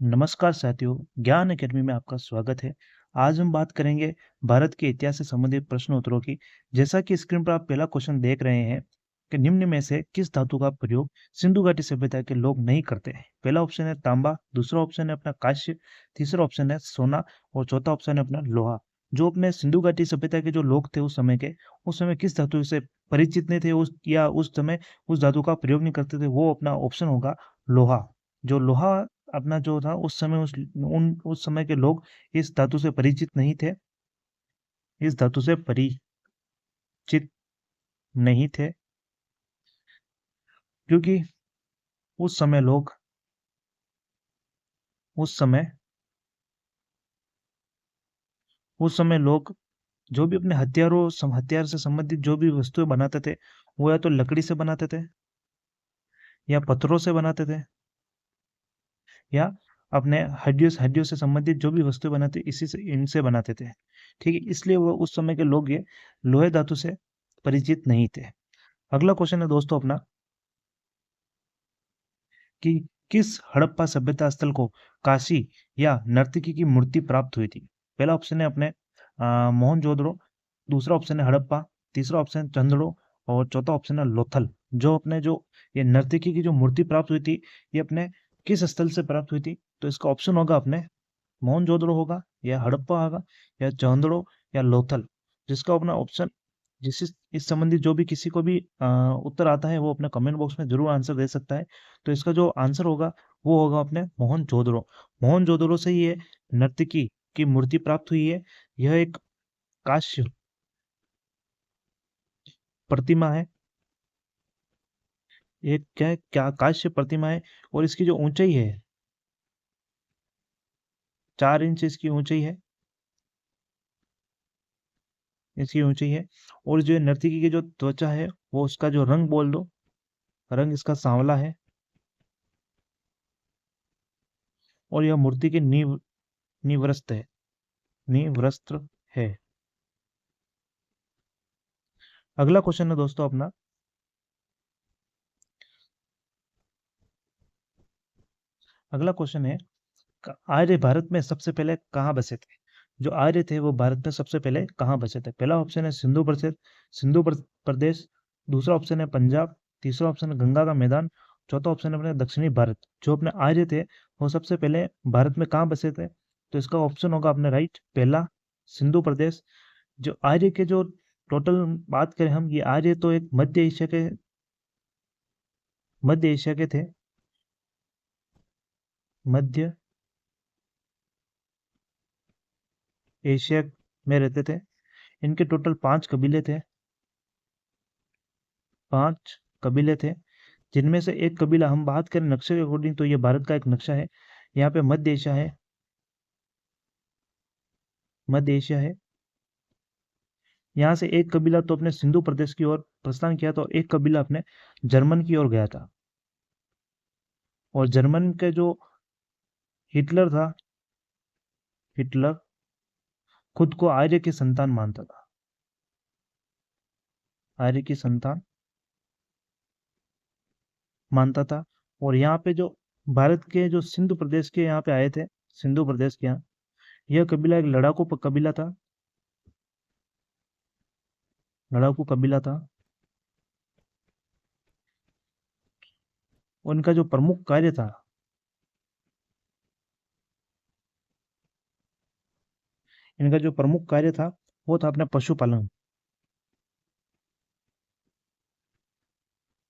नमस्कार साथियों, ज्ञान अकेडमी में आपका स्वागत है। आज हम बात करेंगे भारत के इतिहास से संबंधित प्रश्न उत्तरों की। जैसा कि स्क्रीन पर आप पहला क्वेश्चन देख रहे हैं कि निम्न में से किस धातु का प्रयोग सिंधु घाटी सभ्यता के लोग नहीं करते हैं। पहला ऑप्शन है तांबा, दूसरा ऑप्शन है अपना कांस्य, तीसरा ऑप्शन है सोना और चौथा ऑप्शन है अपना लोहा। जो अपने सिंधु घाटी सभ्यता के जो लोग थे उस समय किस धातु से परिचित नहीं थे उस समय उस धातु का प्रयोग नहीं करते थे, वो अपना ऑप्शन होगा लोहा। जो लोहा अपना जो था उस समय के लोग इस धातु से परिचित नहीं थे, इस धातु से परिचित नहीं थे, क्योंकि उस समय लोग उस समय उस समय लोग जो भी अपने हथियार से संबंधित जो भी वस्तुएं बनाते थे, वो या तो लकड़ी से बनाते थे या पत्थरों से बनाते थे या अपने हड्डियों से संबंधित जो भी वस्तुएं बनाते इसी से इनसे बनाते थे। ठीक है, इसलिए वो उस समय के लोग ये लोहे धातु से परिचित नहीं थे। अगला क्वेश्चन है दोस्तों अपना कि किस हड़प्पा सभ्यता स्थल को काशी या नर्तकी की मूर्ति प्राप्त हुई थी। पहला ऑप्शन है अपने मोहनजोदड़ो, दूसरा ऑप्शन है हड़प्पा, तीसरा ऑप्शन है चंदड़ो और चौथा ऑप्शन है लोथल। जो अपने जो ये नर्तकी की जो मूर्ति प्राप्त हुई थी, ये अपने किस स्थल से प्राप्त हुई थी? तो इसका ऑप्शन होगा अपने मोहनजोदड़ो होगा या हड़प्पा होगा या चंदड़ो या लोथल। जिसका अपना ऑप्शन जिस इस संबंधित जो भी किसी को भी उत्तर आता है वो अपने कमेंट बॉक्स में जरूर आंसर दे सकता है। तो इसका जो आंसर होगा वो होगा अपने मोहनजोदड़ो। मोहनजोदड़ो से ये नर्तकी की मूर्ति प्राप्त हुई है। यह एक कांस्य प्रतिमा है, एक क्या कांस्य प्रतिमा है और इसकी जो ऊंचाई है 4 इंच इसकी ऊंचाई है, इसकी ऊंचाई है। और जो नर्तकी की जो त्वचा है वो उसका जो रंग बोल दो, रंग इसका सांवला है और यह मूर्ति की निवृत्त है, निवस्त्र है। अगला क्वेश्चन है दोस्तों अपना, अगला क्वेश्चन है आर्य भारत में सबसे पहले कहाँ बसे थे? जो आर्य थे वो भारत में सबसे पहले कहाँ बसे थे? पहला ऑप्शन है प्रदेश, दूसरा ऑप्शन है पंजाब, तीसरा ऑप्शन है गंगा का मैदान, चौथा ऑप्शन है अपने दक्षिणी भारत। जो अपने आर्य थे वो सबसे पहले भारत में कहाँ बसे थे? तो इसका ऑप्शन होगा अपने राइट पहला सिंधु प्रदेश। जो आर्य के जो टोटल बात करें हम, ये आर्य तो एक मध्य एशिया के थे, मध्य एशिया में रहते थे। इनके टोटल 5 कबीले थे, 5 कबीले थे, जिनमें से एक कबीला हम बात करें नक्शे के अकॉर्डिंग तो ये भारत का एक नक्शा है। यहाँ पे मध्य एशिया है, मध्य एशिया है। यहाँ से एक कबीला तो अपने सिंधु प्रदेश की ओर प्रस्थान किया था और एक कबीला अपने जर्मन की ओर गया था। और जर्मन के जो हिटलर था, हिटलर खुद को आर्य की संतान मानता था, आर्य की संतान मानता था। और यहाँ पे जो भारत के जो सिंधु प्रदेश के यहाँ पे आए थे, सिंधु प्रदेश के यहाँ, यह कबीला एक लड़ाकू कबीला था, लड़ाकू कबीला था। उनका जो प्रमुख कार्य था, इनका जो प्रमुख कार्य था वो था अपना पशुपालन,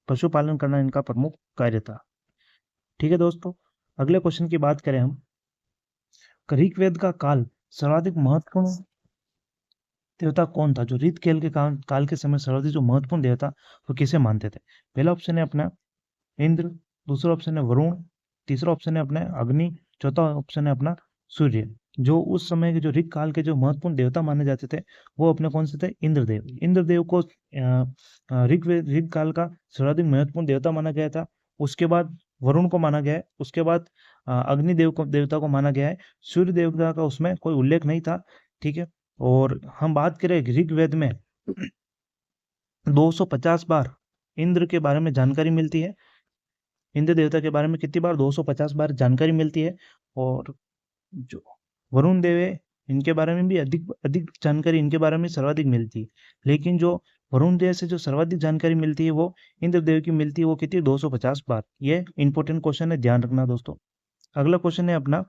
पशुपालन करना इनका प्रमुख कार्य था। ठीक है दोस्तों, अगले क्वेश्चन की बात करें हम, ऋग्वेद का काल सर्वाधिक महत्वपूर्ण देवता कौन था? जो ऋग्वेद के काल के समय सर्वाधिक जो महत्वपूर्ण देवता वो किसे मानते थे? पहला ऑप्शन है अपना इंद्र, दूसरा ऑप्शन है वरुण, तीसरा ऑप्शन है अपना अग्नि, चौथा ऑप्शन है अपना सूर्य। जो उस समय के जो ऋग काल के जो महत्वपूर्ण देवता माने जाते थे वो अपने कौन से थे? इंद्रदेव। इंद्रदेव को ऋग काल का सर्वाधिक महत्वपूर्ण देवता माना गया था। उसके बाद वरुण को माना गया है, उसके बाद अग्निदेव को देवता को माना गया है। सूर्य देवता का उसमें कोई उल्लेख नहीं था। ठीक है, और हम बात करें ऋग्वेद में 250 बार इंद्र के बारे में जानकारी मिलती है। इंद्र देवता के बारे में कितनी बार? 250 बार जानकारी मिलती है। और जो वरुण देव है, इनके बारे में भी अधिक अधिक जानकारी इनके बारे में सर्वाधिक मिलती है। लेकिन जो वरुण देव से जो सर्वाधिक जानकारी मिलती है वो इंद्रदेव की मिलती है, वो कितनी 250 बार। ये इंपॉर्टेंट क्वेश्चन है, ध्यान रखना दोस्तों। अगला क्वेश्चन है अपना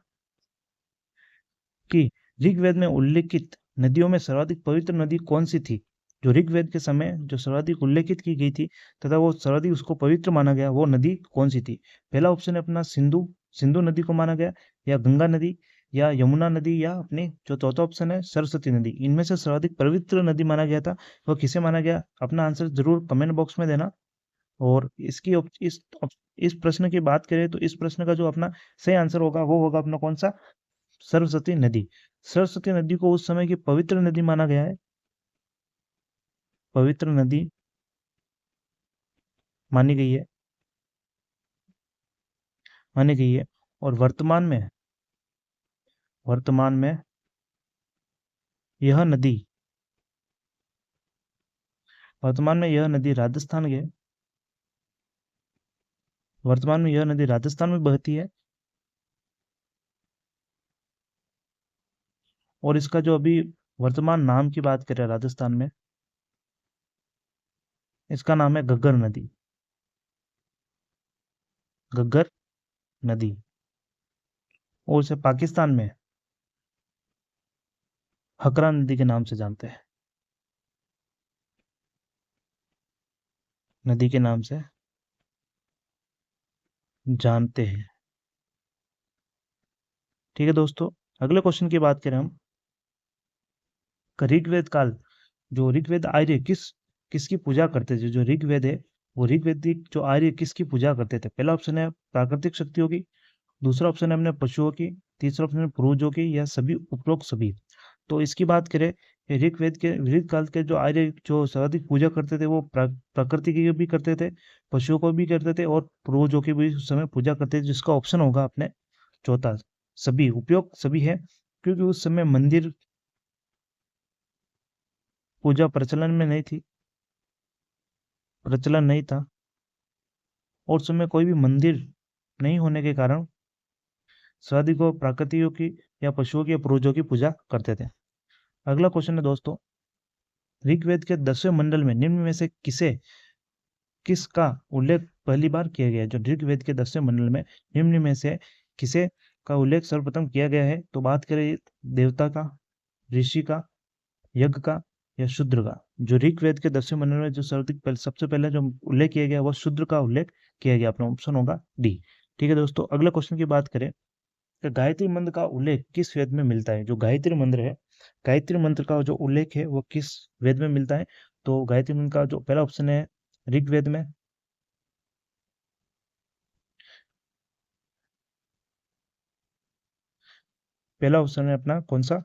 कि ऋग्वेद में उल्लेखित नदियों में सर्वाधिक पवित्र नदी कौन सी थी। जो ऋग्वेद के समय जो सर्वाधिक उल्लेखित की गई थी तथा वो सर्वाधिक उसको पवित्र माना गया, वो नदी कौन सी थी। पहला ऑप्शन है अपना सिंधु, सिंधु नदी को माना गया, या गंगा नदी, या यमुना नदी, या अपने जो चौथा ऑप्शन है सरस्वती नदी। इनमें से सर्वाधिक पवित्र नदी माना गया था, वह किसे माना गया। अपना आंसर जरूर कमेंट बॉक्स में देना। और इस प्रश्न की बात करें तो इस प्रश्न का जो अपना सही आंसर होगा वो होगा अपना कौन सा, सरस्वती नदी। सरस्वती नदी को उस समय की पवित्र नदी माना गया है, पवित्र नदी मानी गई है, मानी गई है। और वर्तमान में यह नदी राजस्थान के, वर्तमान में यह नदी राजस्थान में बहती है। और इसका जो अभी वर्तमान नाम की बात करें राजस्थान में, इसका नाम है घग्गर नदी, घग्गर नदी। और इसे पाकिस्तान में हकरा नदी के नाम से जानते हैं, नदी के नाम से जानते हैं। ठीक है दोस्तों, अगले क्वेश्चन की बात करें हम, ऋग्वेद काल, जो ऋग्वेद आर्य किसकी पूजा करते थे। जो ऋग्वेद है वो ऋग्वेदिक जो आर्य किसकी पूजा करते थे। पहला ऑप्शन है प्राकृतिक शक्तियों की, दूसरा ऑप्शन है अपने पशुओं की, तीसरा ऑप्शन है पूर्वजों की, या सभी उपरोक्त सभी। तो इसकी बात करें, ऋग काल के जो आर्य जो सर्वाधिक पूजा करते थे वो प्रकृति की भी करते थे, पशुओं को भी करते थे, और पूर्वजों की भी उस समय पूजा करते थे। जिसका ऑप्शन होगा अपने चौथा, सभी उपयोग सभी है। क्योंकि उस समय मंदिर पूजा प्रचलन नहीं था, और उस समय कोई भी मंदिर नहीं होने के कारण सदी को प्राकृतियों की या पशुओं की या पूर्वजों की पूजा करते थे। अगला क्वेश्चन है दोस्तों, ऋग्वेद के 10वें मंडल में निम्न में से किसका उल्लेख पहली बार किया गया है। जो ऋग्वेद के 10वें मंडल में निम्न में से किसे का उल्लेख सर्वप्रथम किया गया है। तो बात करें देवता का, ऋषि का, यज्ञ का, या शूद्र का। जो ऋग्वेद के 10वें मंडल में जो सबसे पहले जो उल्लेख किया गया वह शूद्र का उल्लेख किया गया। अपना ऑप्शन होगा डी। ठीक है दोस्तों, अगले क्वेश्चन की बात करें तो गायत्री मंत्र का उल्लेख किस वेद में मिलता है। जो गायत्री मंत्र है, गायत्री मंत्र का जो उल्लेख है वो किस वेद में मिलता है। तो गायत्री मंत्र का जो पहला ऑप्शन है ऋग्वेद में, पहला ऑप्शन है अपना कौन सा,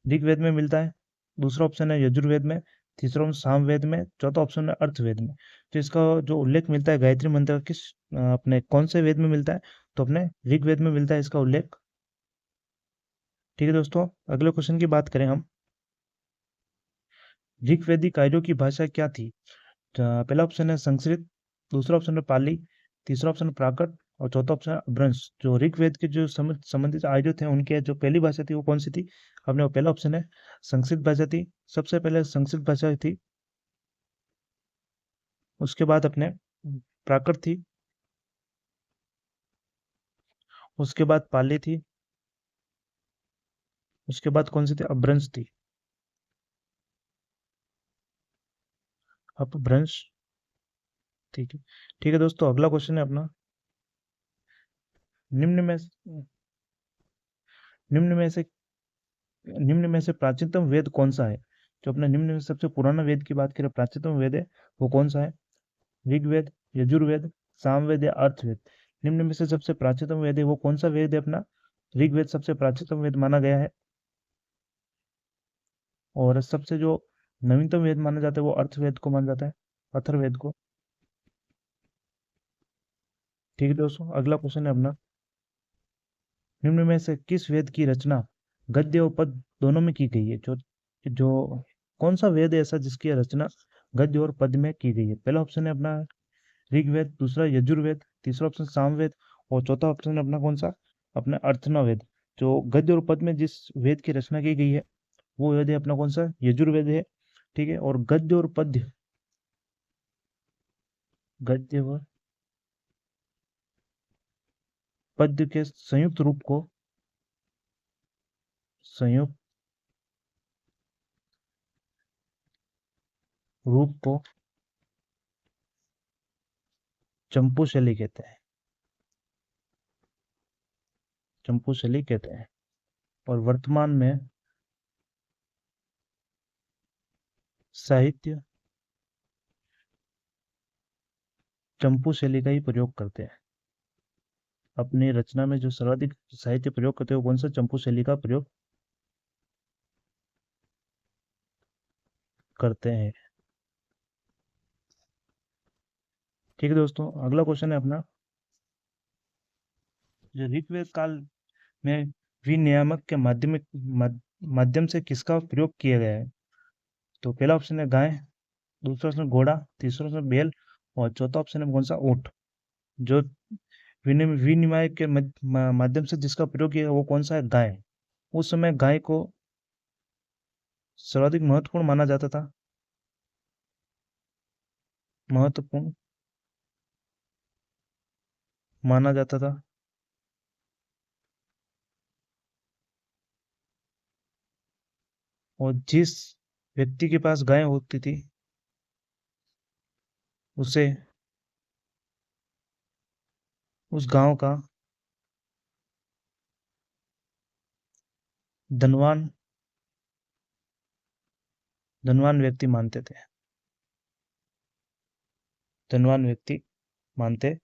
ऋग्वेद में मिलता है। दूसरा ऑप्शन है यजुर्वेद में, तीसरा ऑप्शन सामवेद में, चौथा ऑप्शन है अर्थवेद में। तो इसका जो उल्लेख मिलता है गायत्री मंत्र का किस अपने कौन से वेद में मिलता है। तो अपने ऋग्वेद में मिलता है इसका उल्लेख। ठीक है दोस्तों, अगले क्वेश्चन की बात करें हम, ऋग्वेदिक आर्यों की भाषा क्या थी। पहला ऑप्शन है संस्कृत, दूसरा ऑप्शन है पाली, तीसरा ऑप्शन प्राकृत, और चौथा ऑप्शन है अपभ्रंश। जो ऋग्वेद के जो संबंधित आर्य थे उनके जो पहली भाषा थी वो कौन सी थी। अपने वो पहला ऑप्शन है संस्कृत भाषा थी, सबसे पहले संस्कृत भाषा थी। उसके बाद अपने प्राकृत थी, उसके बाद पाली थी, उसके बाद कौन सी थी, अपभ्रंश थी, अपभ्रंश। ठीक है। ठीक है दोस्तों, अगला क्वेश्चन है अपना, निम्न में निम्न में से निम्न में से प्राचीनतम वेद कौन सा है। जो अपना निम्न में सबसे पुराना वेद की बात करें, प्राचीनतम वेद है वो कौन सा है। ऋग्वेद, यजुर्वेद, सामवेद, या अर्थवेद। निम्न में से सबसे प्राचीनतम वेद है वो कौन सा वेद है अपना। ऋग्वेद सबसे प्राचीनतम वेद माना गया है, और सबसे जो नवीनतम वेद माना जाता है वो अर्थवेद को माना जाता है, अथर्ववेद को। ठीक है दोस्तों, अगला क्वेश्चन है अपना, निम्न में से किस वेद की रचना गद्य और पद दोनों में की गई है। जो जो कौन सा वेद है ऐसा जिसकी रचना गद्य और पद में की गई है। पहला ऑप्शन है अपना ऋग्वेद, दूसरा यजुर्वेद, तीसरा ऑप्शन सामवेद, और चौथा ऑप्शन है अपना कौन सा, अपना अर्थनावेद। जो गद्य और पद्य में जिस वेद की रचना की गई है वो वेद है अपना कौन सा, यजुर्वेद है। ठीक है, और गद्य और पद्य, गद्य व पद्य के संयुक्त रूप को चंपू शैली कहते हैं, चंपू शैली कहते हैं। और वर्तमान में साहित्य चंपू शैली का ही प्रयोग करते हैं। अपनी रचना में जो सर्वाधिक साहित्य प्रयोग करते हैं वो कौन सा, चंपू शैली का प्रयोग करते हैं। ठीक है दोस्तों, अगला क्वेश्चन है अपना, जो ऋग्वेद काल में विनियामक के माध्यम से किसका प्रयोग किया गया है। तो पहला ऑप्शन है गाय, दूसरा ऑप्शन घोड़ा, तीसरा ऑप्शन बैल, और चौथा ऑप्शन है कौन सा, ऊंट। जो विनिमय के माध्यम से जिसका प्रयोग किया वो कौन सा है, गाय। उस समय गाय को सर्वाधिक महत्वपूर्ण माना जाता था, महत्वपूर्ण माना जाता था। और जिस व्यक्ति के पास गाय होती थी उसे उस गांव का धनवान धनवान व्यक्ति मानते थे, धनवान व्यक्ति मानते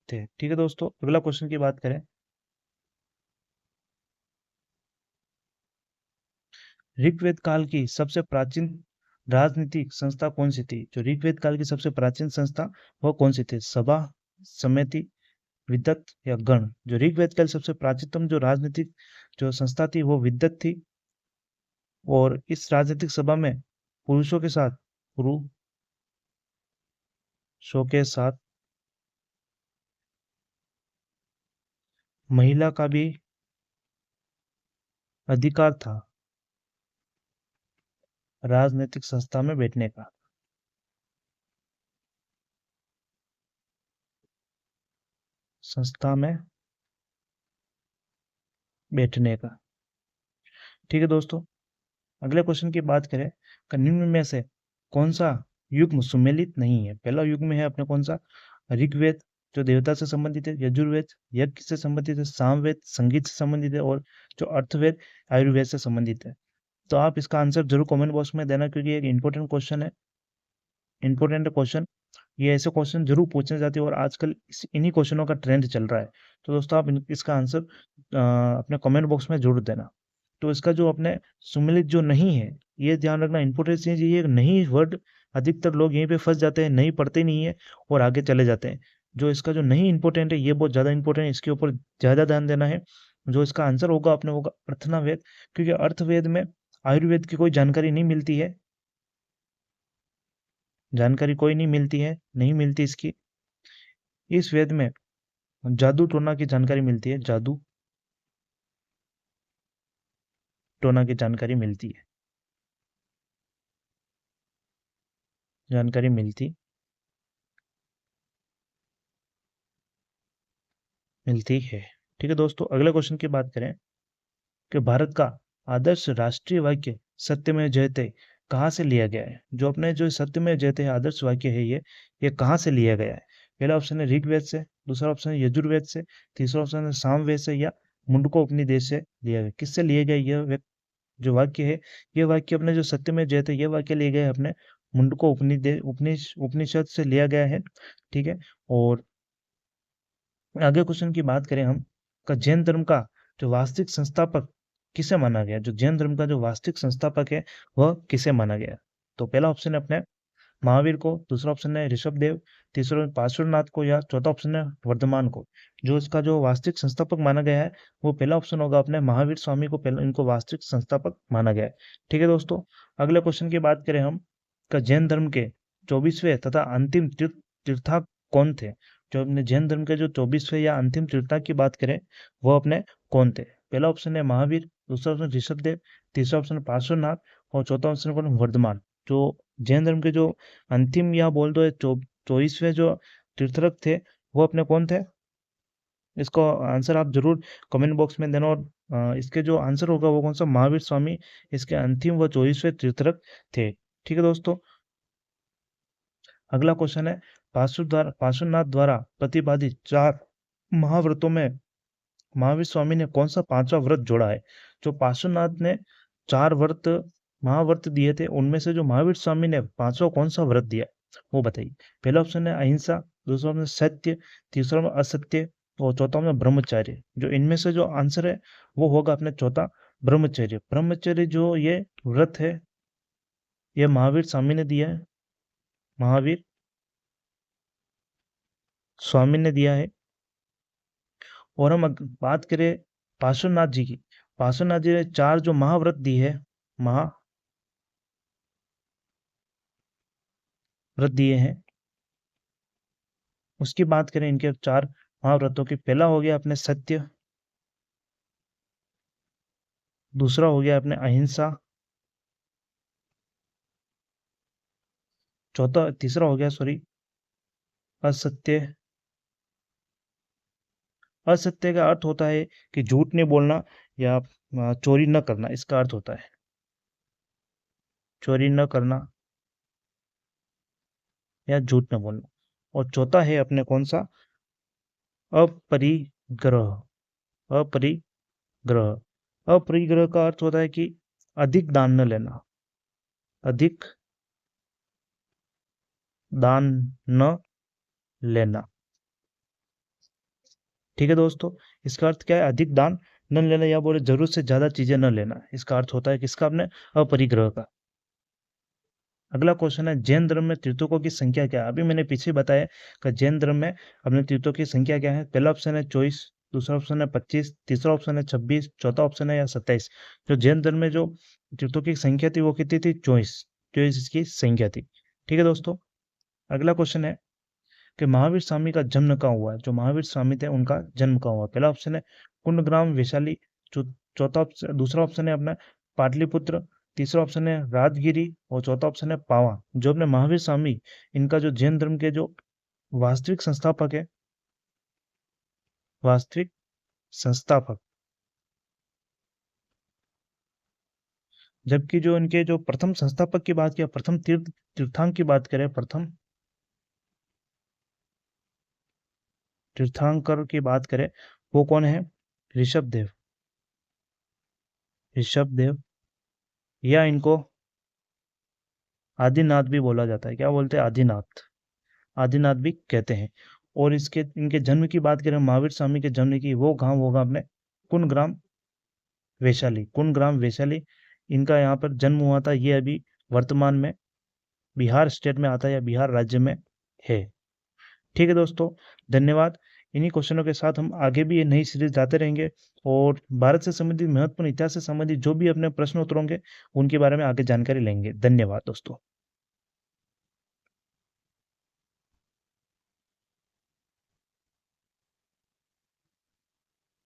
थे। ठीक है दोस्तों, अगला क्वेश्चन की बात करें, ऋग्वेद काल की सबसे प्राचीन राजनीतिक संस्था कौन सी थी। जो ऋग्वेद काल की सबसे प्राचीन संस्था वो कौन सी थी, सभा, समिति, विद्वत या गण। जो ऋग्वेद काल सबसे प्राचीनतम जो राजनीतिक जो संस्था थी वो विद्वत थी। और इस राजनीतिक सभा में पुरुषों के साथ पुरुषों के साथ महिला का भी अधिकार था राजनीतिक संस्था में बैठने का, संस्था में बैठने का। ठीक है दोस्तों, अगले क्वेश्चन की बात करें, निम्न में से कौन सा युग्म सुमेलित नहीं है। पहला युग्म है अपने कौन सा, ऋग्वेद जो देवता से संबंधित है, यजुर्वेद यज्ञ से संबंधित है, सामवेद संगीत से संबंधित है, और जो अर्थवेद आयुर्वेद से संबंधित है। तो आप इसका आंसर जरूर कमेंट बॉक्स में देना, क्योंकि एक इंपॉर्टेंट क्वेश्चन है, इंपॉर्टेंट क्वेश्चन। ये ऐसे क्वेश्चन जरूर पूछने जाते हैं और आजकल इन्हीं क्वेश्चनों का ट्रेंड चल रहा है। तो दोस्तों आप इसका आंसर अपने कमेंट बॉक्स में जरूर देना। तो इसका जो अपने सुमेलित जो नहीं है, ये ध्यान रखना, इंपॉर्टेंट चीज ये नहीं वर्ड अधिकतर लोग यहीं पे फंस जाते हैं, नहीं पढ़ते नहीं है और आगे चले जाते हैं। जो इसका जो नहीं इंपॉर्टेंट है ये बहुत ज्यादा इंपॉर्टेंट है, इसके ऊपर ज्यादा ध्यान देना है। जो इसका आंसर होगा अपने होगा अर्थनावेद, क्योंकि अर्थवेद में आयुर्वेद की कोई जानकारी नहीं मिलती है, जानकारी कोई नहीं मिलती है, नहीं मिलती इसकी। इस वेद में जादू टोना की जानकारी मिलती है, जादू टोना की जानकारी मिलती है, जानकारी मिलती है। ठीक है दोस्तों, अगले क्वेश्चन की बात करें कि भारत का आदर्श राष्ट्रीय वाक्य सत्यमेव जयते कहाँ से लिया गया है। जो अपने जो सत्यमेव जयते आदर्श वाक्य है ये कहाँ से लिया गया है। पहला ऑप्शन है ऋग्वेद से, दूसरा ऑप्शन है यजुर्वेद से, तीसरा ऑप्शन है सामवेद से, या मुंडको उपनिषद से लिया गया। किससे लिया गया यह जो वाक्य है, ये वाक्य अपने जो सत्यमेव जयते ये वाक्य लिए गए अपने मुंडको उपनिषद से लिया गया है। ठीक है, और आगे क्वेश्चन की बात करें हम, का जैन धर्म का जो वास्तविक संस्थापक किसे माना गया। जो जैन धर्म का जो वास्तविक संस्थापक है वह किसे माना गया। तो पहला ऑप्शन है अपने महावीर को, दूसरा ऑप्शन है ऋषभ देव, तीसरा पार्श्वनाथ को, या चौथा ऑप्शन है वर्धमान को। जो इसका जो वास्तविक संस्थापक माना गया है वो पहला ऑप्शन होगा अपने महावीर स्वामी को, पहला इनको वास्तविक संस्थापक माना गया है। ठीक है दोस्तों, अगले क्वेश्चन की बात करें हम, का जैन धर्म के 24वें तथा अंतिम तीर्थाक कौन थे। जो अपने जैन धर्म के जो 24वें या अंतिम तीर्थंकर की बात करें वो अपने कौन थे? पहला ऑप्शन है महावीर, दूसरा ऑप्शन ऋषभदेव, तीसरा ऑप्शन पार्श्वनाथ और चौथा ऑप्शन कौन? वर्धमान। जो जैन धर्म के जो अंतिम या बोल दो 24वें जो तीर्थंकर थे वो अपने कौन थे? इसको आंसर आप जरूर कमेंट बॉक्स में देना। और इसके जो आंसर होगा वो कौन सा? महावीर स्वामी इसके अंतिम व 24वें तीर्थंकर थे। ठीक है दोस्तों, अगला क्वेश्चन है पार्श्वनाथ द्वारा प्रतिपादित 4 महाव्रतों में महावीर स्वामी ने कौन सा 5वां व्रत जोड़ा है? जो पार्श्वनाथ ने 4 महाव्रत दिए थे उनमें से जो महावीर स्वामी ने 5वां कौन सा व्रत दिया वो बताइए। पहला ऑप्शन है अहिंसा, दूसरा ऑप्शन सत्य, तीसरा में असत्य और चौथा में ब्रह्मचर्य। जो इनमें से जो आंसर है वो होगा अपने चौथा, ब्रह्मचर्य। ब्रह्मचर्य जो ये व्रत है ये महावीर स्वामी ने दिया है, महावीर स्वामी ने दिया है। और हम बात करें पार्श्वनाथ जी की, पार्श्वनाथ जी ने 4 जो महाव्रत दिए है, महाव्रत दिए हैं, उसकी बात करें इनके 4 महाव्रतों की। पहला हो गया अपने सत्य, दूसरा हो गया अपने अहिंसा, तीसरा हो गया असत्य। असत्य का अर्थ होता है कि झूठ नहीं बोलना या चोरी न करना, इसका अर्थ होता है चोरी न करना या झूठ न बोलना। और चौथा है अपने कौन सा? अपरिग्रह। अपरिग्रह अपरिग्रह का अर्थ होता है कि अधिक दान न लेना, अधिक दान न लेना। ठीक है दोस्तों, इसका अर्थ क्या है? अधिक दान न लेना या बोले जरूरत से ज्यादा चीजें न लेना, इसका अर्थ होता है किसका? अपने अपरिग्रह का। अगला क्वेश्चन है जैन धर्म में तीर्थों की संख्या क्या है? अभी मैंने पीछे बताया कि जैन धर्म में अपने तीर्थों की संख्या क्या है। पहला ऑप्शन है 24, दूसरा ऑप्शन है 25, तीसरा ऑप्शन है 26, चौथा ऑप्शन है या 27। जो जैन धर्म में जो तीर्थों की संख्या थी वो कितनी थी? 24 इसकी संख्या थी। ठीक है दोस्तों, अगला क्वेश्चन है कि महावीर स्वामी का जन्म कहाँ हुआ है? जो महावीर स्वामी थे उनका जन्म कहाँ हुआ? पहला ऑप्शन है कुंडग्राम वैशाली, चौथा ऑप्शन, दूसरा ऑप्शन है अपना पाटलिपुत्र, तीसरा ऑप्शन है राजगिरी और चौथा ऑप्शन है पावा। जो अपने महावीर स्वामी इनका जो जैन धर्म के जो वास्तविक संस्थापक है, वास्तविक संस्थापक, जबकि जो इनके जो प्रथम संस्थापक की बात किया, प्रथम तीर्थांक की बात करें, प्रथम तीर्थंकर की बात करें वो कौन है? ऋषभदेव। ऋषभदेव या इनको आदिनाथ भी बोला जाता है। क्या बोलते हैं? आदिनाथ, आदिनाथ भी कहते हैं। और इनके जन्म की बात करें, महावीर स्वामी के जन्म की, वो गांव होगा अपने कुंडग्राम वैशाली। कुंडग्राम वैशाली इनका यहाँ पर जन्म हुआ था। ये अभी वर्तमान में बिहार स्टेट में आता है या बिहार राज्य में है। ठीक है दोस्तों, धन्यवाद। इन्हीं क्वेश्चनों के साथ हम आगे भी ये नई सीरीज लाते रहेंगे और भारत से संबंधित, महत्वपूर्ण इतिहास से संबंधित जो भी अपने प्रश्न उत्तर होंगे उनके बारे में आगे जानकारी लेंगे। धन्यवाद दोस्तों।